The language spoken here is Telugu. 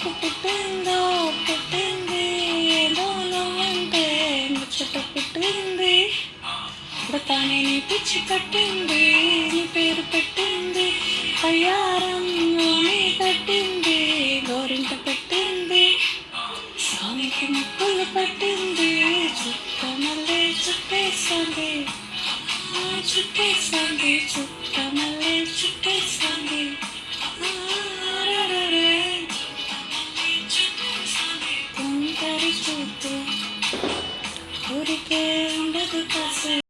నీకు పుట్టిందో పుట్టింది ఏదో నువ్వంటే ముచ్చట పుట్టింది తానే నీ పిచ్చి కట్టింది నీ పేరు పెట్టింది అయ్యారంలోనే కట్టింది గోరింట పెట్టింది స్వామికి ముక్కులు పట్టింది చుట్ట మళ్ళీ చుట్టేస్తుంది చుట్టేస్తుంది చుట్ట మళ్ళీ చుట్టేస్తుంది